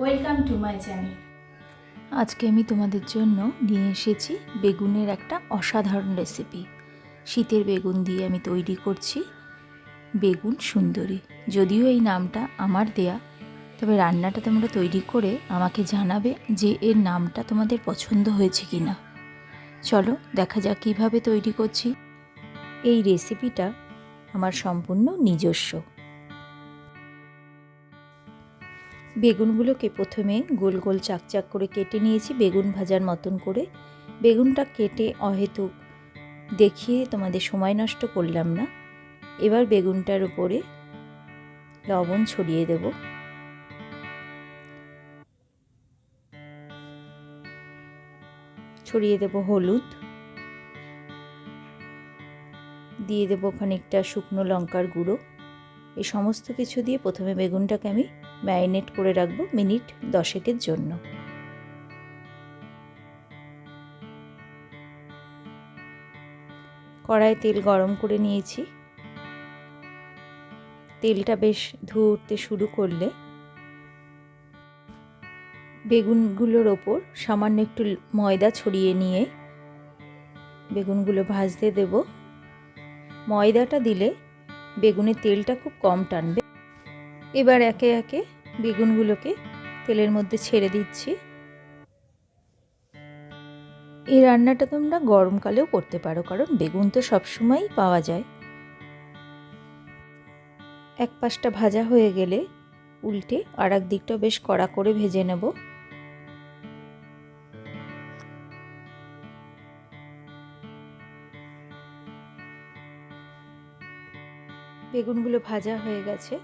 Welcome to my channel. আজকে আমি তোমাদের জন্য নিয়ে এসেছি বেগুনের একটা অসাধারণ রেসিপি। শীতের বেগুন দিয়ে আমি তৈরি করছি বেগুন সুন্দরী। যদিও এই নামটা আমার দেয়া, তবে রান্নাটা তোমরা তৈরি করে আমাকে জানাবে যে এর নামটা তোমাদের পছন্দ হয়েছে কি না। চলো দেখা যাক কীভাবে তৈরি করছি। এই রেসিপিটা আমার সম্পূর্ণ নিজস্ব। বেগুনগুলোকে প্রথমে গোল গোল চাকচাক করে কেটে নিয়েছি বেগুন ভাজার মতন করে। বেগুনটা কেটে অহেতুক দেখিয়ে তোমাদের সময় নষ্ট করলাম না। এবার বেগুনটার উপরে লবণ ছড়িয়ে দেব। ছড়িয়ে দেব হলুদ, দিয়ে দেব খানিকটা শুকনো লঙ্কার গুঁড়ো। এই সমস্ত কিছু দিয়ে প্রথমে বেগুনটাকে আমি ম্যারিনেট করে রাখবো মিনিট 10-এর জন্য। কড়াইয়ে তেল গরম করে নিয়েছি। তেলটা বেশ ধুয়ে উঠতে শুরু করলে বেগুনগুলোর ওপর সামান্য একটু ময়দা ছড়িয়ে নিয়ে বেগুনগুলো ভাজতে দেব। ময়দাটা দিলে বেগুনের তেলটা খুব কম টানবে। এবার একে একে বেগুনগুলোকে তেলের মধ্যে ছেড়ে দিচ্ছি। এই রান্নাটা তোমরা গরমকালেও করতে পারো, কারণ বেগুন তো সবসময়ই পাওয়া যায়। এক পাশটা ভাজা হয়ে গেলে উল্টে আর এক দিকটা বেশ কড়া করে ভেজে নেব। বেগুনগুলো ভাজা হয়ে গেছে।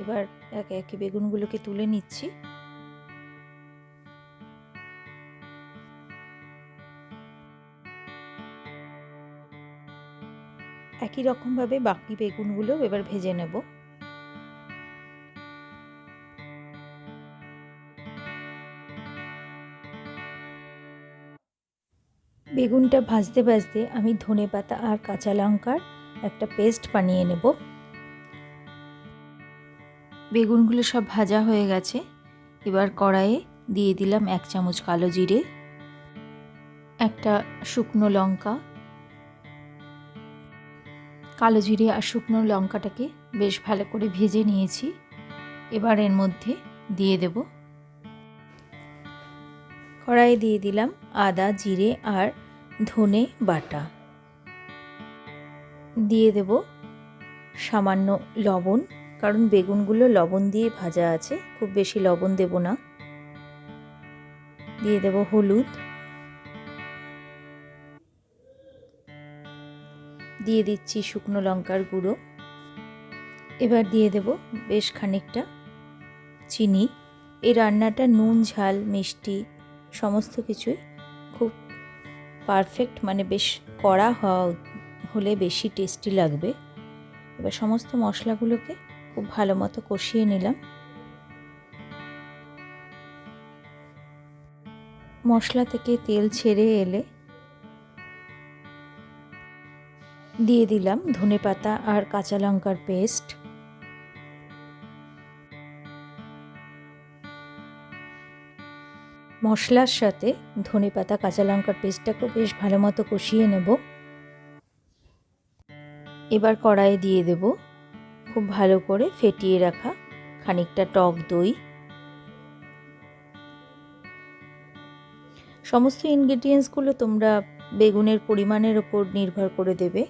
এবার একে একে বেগুনগুলোকে তুলে নিচ্ছি। একই রকমভাবে বাকি বেগুনগুলো এবার ভেজে নেব। বেগুনটা ভাজতে ভাজতে আমি ধনেপাতা আর কাঁচা লঙ্কার একটা পেস্ট বানিয়ে নেব। বেগুনগুলো সব ভাজা হয়ে গেছে। এবার কড়াইয়ে দিয়ে দিলাম 1 চামচ কালো জিরে, একটা শুকনো লঙ্কা। কালো জিরে আর শুকনো লঙ্কাটাকে বেশ ভালো করে ভেজে নিয়েছি। এবার এর মধ্যে দিয়ে দেব। কড়াইয়ে দিয়ে দিলাম আদা, জিরে আর ধনে বাটা। দিয়ে দেব সামান্য লবণ, কারণ বেগুনগুলো লবণ দিয়ে ভাজা আছে, খুব বেশি লবণ দেব না। দিয়ে দেব হলুদ, দিয়ে দিচ্ছি শুকনো লঙ্কার গুঁড়ো। এবার দিয়ে দেব বেশ খানিকটা চিনি। এই রান্নাটা নুন, ঝাল, মিষ্টি সমস্ত কিছুই খুব পারফেক্ট, মানে বেশ কড়া হলে বেশি টেস্টি লাগবে। এবার সমস্ত মশলাগুলোকে খুব ভালো মতো কষিয়ে নিলাম। মশলা থেকে তেল ছেড়ে এলে দিয়ে দিলাম ধনেপাতা আর কাঁচা লঙ্কার পেস্ট। মশলার সাথে ধনেপাতা কাঁচা লঙ্কার পেস্টটাকে বেশ ভালো মতো কষিয়ে নেব। এবার কড়াইয়ে দিয়ে দেব খুব ভালো করে ফেটিয়ে রাখা খানিকটা টক দই। সমস্ত ইনগ্রেডিয়েন্টসগুলো তোমরা বেগুনের পরিমাণের ওপর নির্ভর করে দেবে।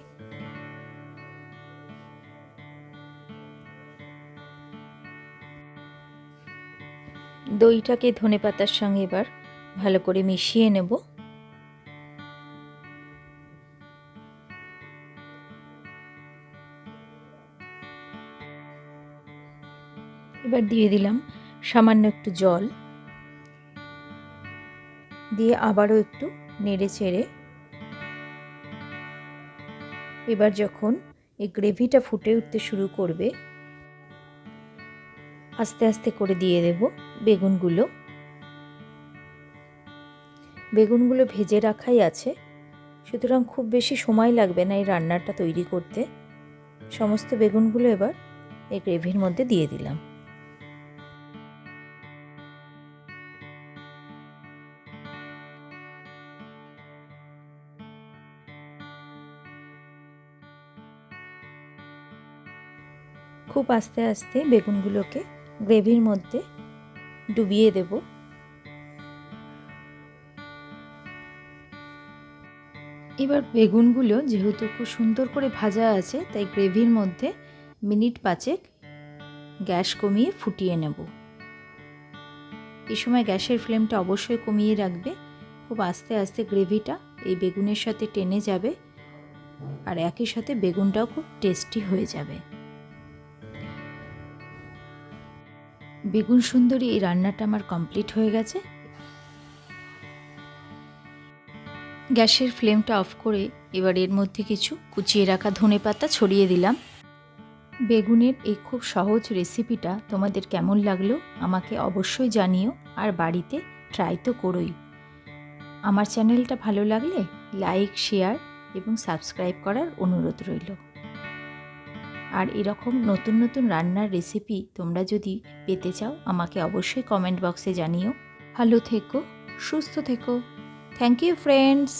দইটাকে ধনেপাতার সঙ্গে এবার ভালো করে মিশিয়ে নেব। এবার দিয়ে দিলাম সামান্য একটু জল, দিয়ে আবারও একটু নেড়ে চেড়ে এবার যখন এই গ্রেভিটা ফুটে উঠতে শুরু করবে, আস্তে আস্তে করে দিয়ে দেব বেগুনগুলো। বেগুনগুলো ভেজে রাখাই আছে, সুতরাং খুব বেশি সময় লাগবে না এই রান্নাটা তৈরি করতে। সমস্ত বেগুনগুলো এবার এই গ্রেভির মধ্যে দিয়ে দিলাম। খুব আস্তে আস্তে বেগুনগুলোকে গ্রেভির মধ্যে ডুবিয়ে দেব। এবার বেগুনগুলো যেহেতু খুব সুন্দর করে ভাজা আছে, তাই গ্রেভির মধ্যে মিনিট 5 গ্যাস কমিয়ে ফুটিয়ে নেব। এই সময় গ্যাসের ফ্লেমটা অবশ্যই কমিয়ে রাখবে। খুব আস্তে আস্তে গ্রেভিটা এই বেগুনের সাথে টেনে যাবে, আর একই সাথে বেগুনটাও খুব টেস্টি হয়ে যাবে। বেগুন সুন্দরী এই রান্নাটা আমার কমপ্লিট হয়ে গেছে। গ্যাসের ফ্লেমটা অফ করে এবার এর মধ্যে কিছু কুচিয়ে রাখা ধনেপাতা ছড়িয়ে দিলাম। বেগুনের এই খুব সহজ রেসিপিটা তোমাদের কেমন লাগলো আমাকে অবশ্যই জানিও, আর বাড়িতে ট্রাই তো করোই। আমার চ্যানেলটা ভালো লাগলে লাইক, শেয়ার এবং সাবস্ক্রাইব করার অনুরোধ রইল। আর এরকম নতুন নতুন রান্নার রেসিপি তোমরা যদি পেতে চাও আমাকে অবশ্যই কমেন্ট বক্সে জানিও। ভালো থেকো, সুস্থ থেকো। Thank you friends.